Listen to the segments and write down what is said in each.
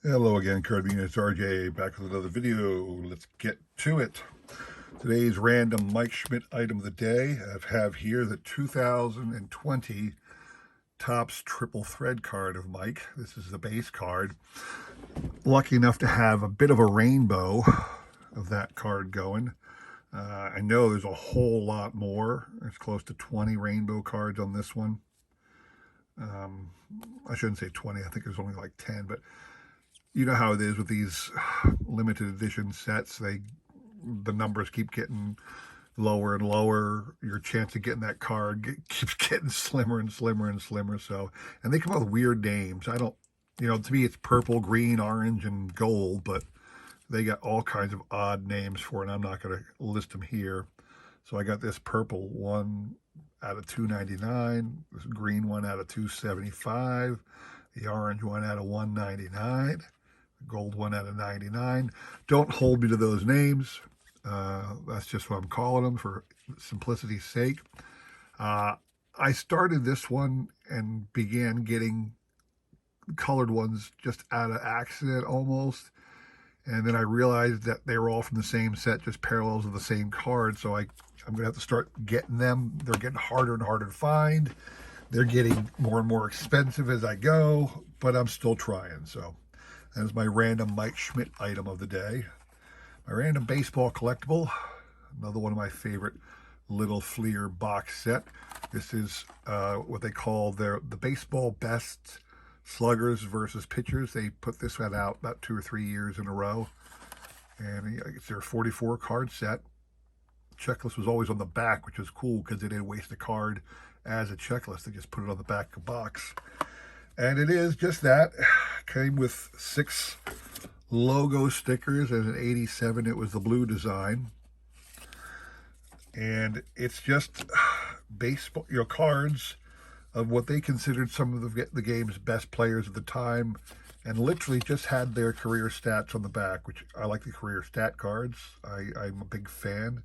Hello again, Cardine. It's RJ back with another video. Let's get to it. Today's random Mike Schmidt item of the day. I have here the 2020 Topps triple thread card of Mike. This is the base card. Lucky enough to have a bit of a rainbow of that card going. I know there's a whole lot more. It's close to 20 rainbow cards on this one. I shouldn't say 20. I think there's only like 10, but you know how it is with these limited edition sets. The numbers keep getting lower and lower. Your chance of getting that card keeps getting slimmer and slimmer and slimmer. So, and they come up with weird names. I don't, to me it's purple, green, orange, and gold, but they got all kinds of odd names for it. And I'm not going to list them here. So I got this purple one out of 299, this green one out of 275, the orange one out of 199. Gold one out of 99. Don't hold me to those names. That's just what I'm calling them for simplicity's sake. I started this one and began getting colored ones just out of accident almost. And then I realized that they were all from the same set, just parallels of the same card. So I'm going to have to start getting them. They're getting harder and harder to find. They're getting more and more expensive as I go, but I'm still trying. So that is my random Mike Schmidt item of the day. My random baseball collectible, another one of my favorite little Fleer box set. This is what they call the baseball best sluggers versus pitchers. They put this one out about 2 or 3 years in a row. And it's their 44 card set. Checklist was always on the back, which was cool because they didn't waste the card as a checklist. They just put it on the back of the box. And it is just that. Came with 6 logo stickers. As an 87, it was the blue design. And it's just baseball, cards of what they considered some of the game's best players at the time, and literally just had their career stats on the back, which I like the career stat cards. I'm a big fan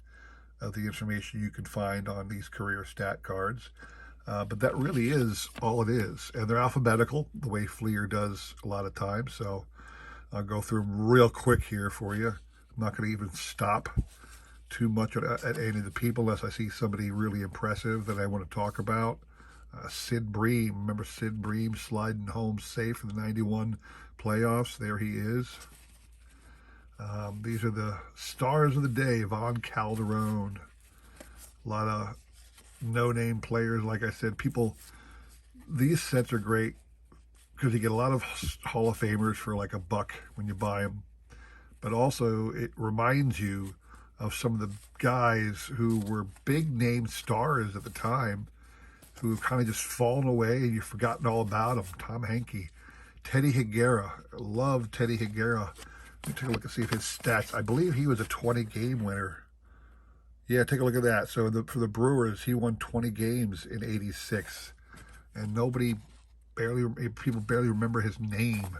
of the information you can find on these career stat cards. But that really is all it is. And they're alphabetical, the way Fleer does a lot of times. So I'll go through them real quick here for you. I'm not going to even stop too much at any of the people unless I see somebody really impressive that I want to talk about. Sid Bream. Remember Sid Bream sliding home safe in the 91 playoffs? There he is. These are the stars of the day. Von Calderon. A lot of no-name players. Like I said, these sets are great because you get a lot of Hall of Famers for like $1 when you buy them. But also it reminds you of some of the guys who were big-name stars at the time who have kind of just fallen away and you've forgotten all about them. Tom Henke, Teddy Higuera. I love Teddy Higuera. Let me take a look and see if his stats. I believe he was a 20-game winner. Yeah, take a look at that. So for the Brewers, he won 20 games in '86, and people barely remember his name.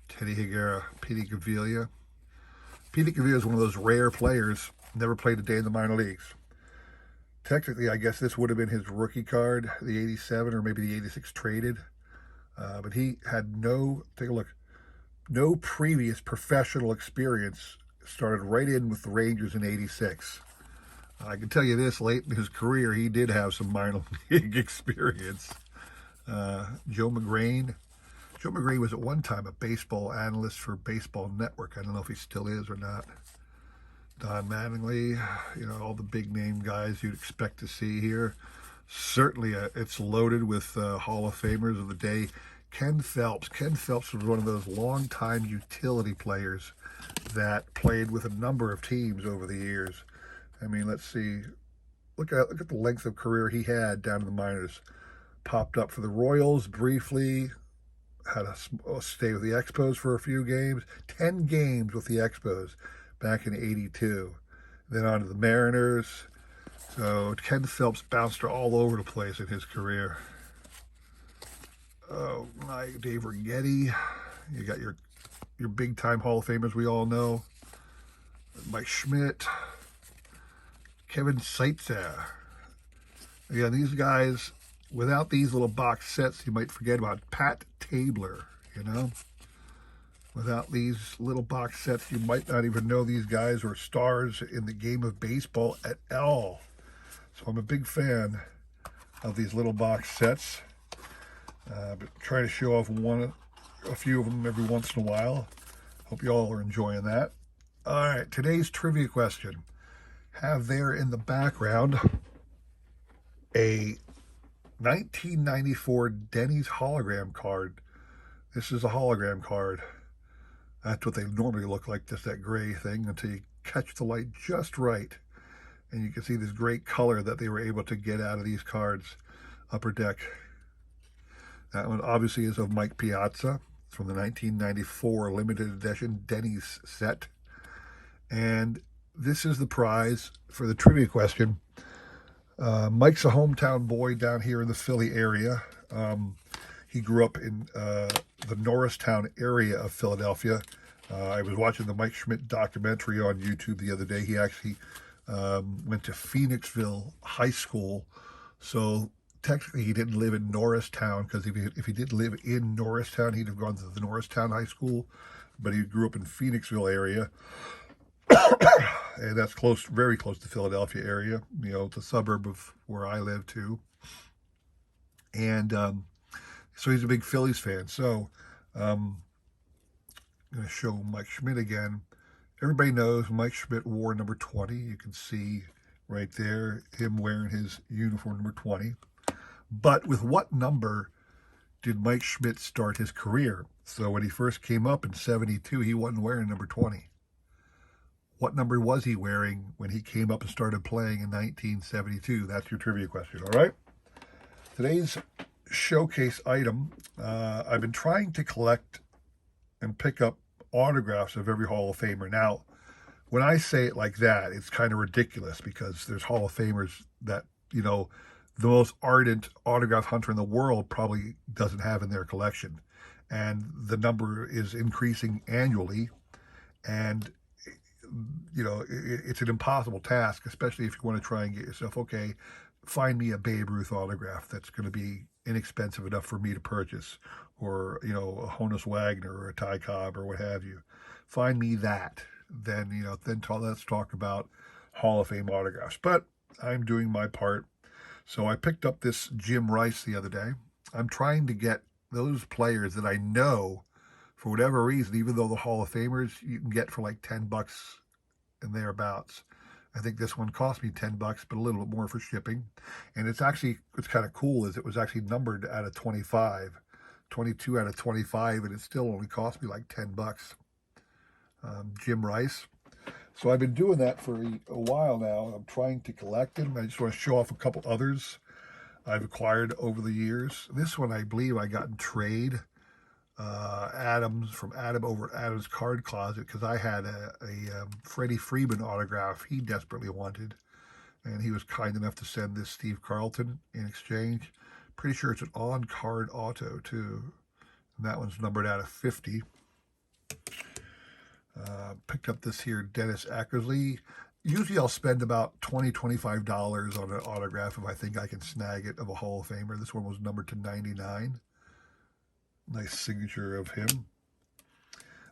Teddy Higuera, Petey Gavilia. Petey Gavilia is one of those rare players. Never played a day in the minor leagues. Technically, I guess this would have been his rookie card, the 87 or maybe the 86 traded. But he had take a look, no previous professional experience. Started right in with the Rangers in '86. I can tell you this, late in his career, he did have some minor league experience. Joe McGrain. Joe McGrain was at one time a baseball analyst for Baseball Network. I don't know if he still is or not. Don Mattingly, all the big name guys you'd expect to see here. Certainly it's loaded with Hall of Famers of the day. Ken Phelps. Ken Phelps was one of those long-time utility players that played with a number of teams over the years. I mean, let's see. Look at the length of career he had down in the minors. Popped up for the Royals briefly. Had a stay with the Expos for a few games. 10 games with the Expos back in '82. Then on to the Mariners. So Ken Phelps bounced all over the place in his career. Oh my, Dave Righetti. You got your big time Hall of Famers we all know. Mike Schmidt. Kevin Seitzer. Yeah, these guys, without these little box sets, you might forget about Pat Tabler, Without these little box sets, you might not even know these guys were stars in the game of baseball at all. So I'm a big fan of these little box sets. But try to show off a few of them every once in a while. Hope you all are enjoying that. All right, today's trivia question. Have there in the background a 1994 Denny's hologram card. This is a hologram card. That's what they normally look like, just that gray thing, until you catch the light just right. And you can see this great color that they were able to get out of these cards. Upper Deck. That one obviously is of Mike Piazza. It's from the 1994 limited edition Denny's set. And this is the prize for the trivia question. Mike's a hometown boy down here in the Philly area. He grew up in the Norristown area of Philadelphia. I was watching the Mike Schmidt documentary on YouTube the other day. He actually went to Phoenixville High School. So technically he didn't live in Norristown, because if he did live in Norristown, he'd have gone to the Norristown High School. But he grew up in Phoenixville area. And that's close, very close to Philadelphia area. You know, it's a suburb of where I live too. And so he's a big Phillies fan. So I'm going to show Mike Schmidt again. Everybody knows Mike Schmidt wore number 20. You can see right there him wearing his uniform number 20. But with what number did Mike Schmidt start his career? So when he first came up in 72, he wasn't wearing number 20. What number was he wearing when he came up and started playing in 1972? That's your trivia question, all right? Today's showcase item, I've been trying to collect and pick up autographs of every Hall of Famer. Now, when I say it like that, it's kind of ridiculous, because there's Hall of Famers that, you know, the most ardent autograph hunter in the world probably doesn't have in their collection. And the number is increasing annually. And you know, it's an impossible task, especially if you want to try and get yourself, okay, find me a Babe Ruth autograph that's going to be inexpensive enough for me to purchase, or, you know, a Honus Wagner or a Ty Cobb or what have you. Find me that. Then, you know, let's talk about Hall of Fame autographs. But I'm doing my part. So I picked up this Jim Rice the other day. I'm trying to get those players that I know, for whatever reason, even though the Hall of Famers you can get for like $10 and thereabouts. I think this one cost me $10, but a little bit more for shipping. And it's kind of cool, is it was actually numbered out of 25, 22 out of 25, and it still only cost me like $10. Jim Rice. So I've been doing that for a while now. I'm trying to collect them. I just want to show off a couple others I've acquired over the years. This one I believe I got in trade. Adam over at Adam's Card Closet, because I had a Freddie Freeman autograph he desperately wanted, and he was kind enough to send this Steve Carlton in exchange. Pretty sure it's an on-card auto too, and that one's numbered out of 50. Picked up this here Dennis Eckersley. Usually I'll spend about $20-$25 on an autograph if I think I can snag it, of a Hall of Famer. This one was numbered to 99. Nice signature of him.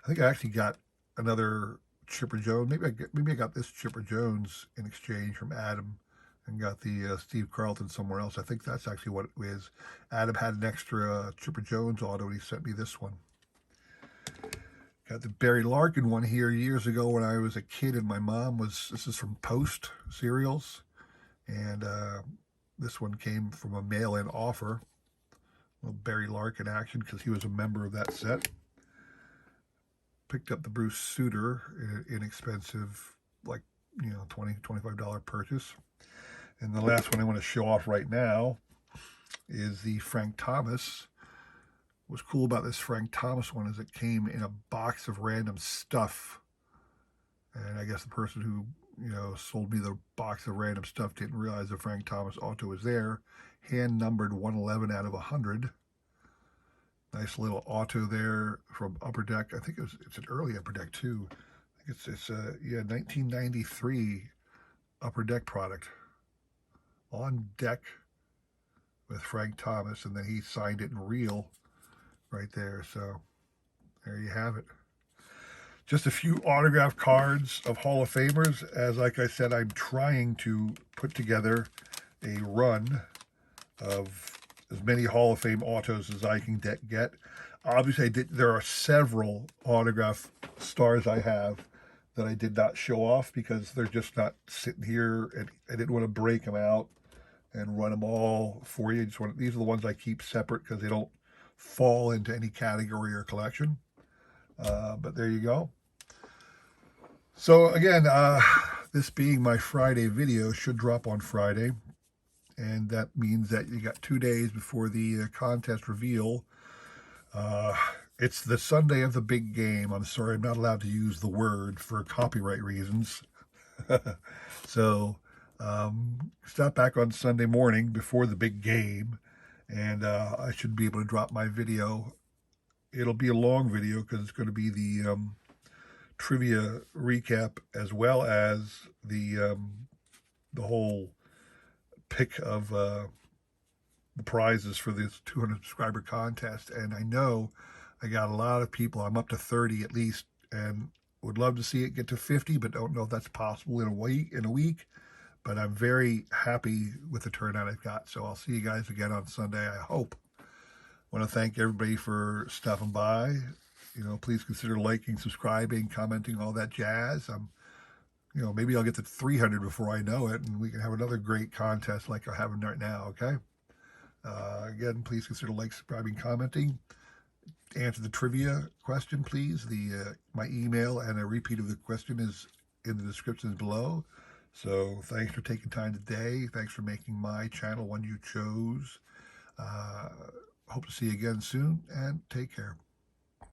I think I actually got another Chipper Jones. Maybe I got this Chipper Jones in exchange from Adam, and got the Steve Carlton somewhere else. I think that's actually what it is. Adam had an extra Chipper Jones auto, and he sent me this one. Got the Barry Larkin one here years ago when I was a kid, and my mom this is from Post Cereals, and this one came from a mail-in offer. Little Barry Larkin action, because he was a member of that set. Picked up the Bruce Sutter, inexpensive, like, you know, $20-$25 purchase. And the last one I want to show off right now is the Frank Thomas. What's cool about this Frank Thomas one is it came in a box of random stuff. And I guess the person who, you know, sold me the box of random stuff didn't realize the Frank Thomas auto was there. Hand numbered 111 out of 100. Nice little auto there from Upper Deck. I think it's an early Upper Deck too. I think it's 1993 Upper Deck product. On deck with Frank Thomas, and then he signed it in real right there. So there you have it. just a few autograph cards of Hall of Famers. As like I said, I'm trying to put together a run of as many Hall of Fame autos as I can get. Obviously, there are several autograph stars I have that I did not show off because they're just not sitting here, and I didn't want to break them out and run them all for you. These are the ones I keep separate because they don't fall into any category or collection. But there you go. So again, this being my Friday video, should drop on Friday. And that means that you got 2 days before the contest reveal. It's the Sunday of the big game. I'm sorry, I'm not allowed to use the word for copyright reasons. So stop back on Sunday morning before the big game, and I should be able to drop my video. It'll be a long video because it's going to be the trivia recap as well as the whole pick of the prizes for this 200 subscriber contest. And I know I got a lot of people. I'm up to 30 at least, and would love to see it get to 50, but don't know if that's possible in a week. But I'm very happy with the turnout I've got. So I'll see you guys again on Sunday, I hope. I want to thank everybody for stopping by. Please consider liking, subscribing, commenting, all that jazz. Maybe I'll get to 300 before I know it, and we can have another great contest like I'm having right now, okay? Again, please consider liking, subscribing, commenting. Answer the trivia question, please. My email and a repeat of the question is in the descriptions below. So thanks for taking time today. Thanks for making my channel one you chose. Hope to see you again soon, and take care.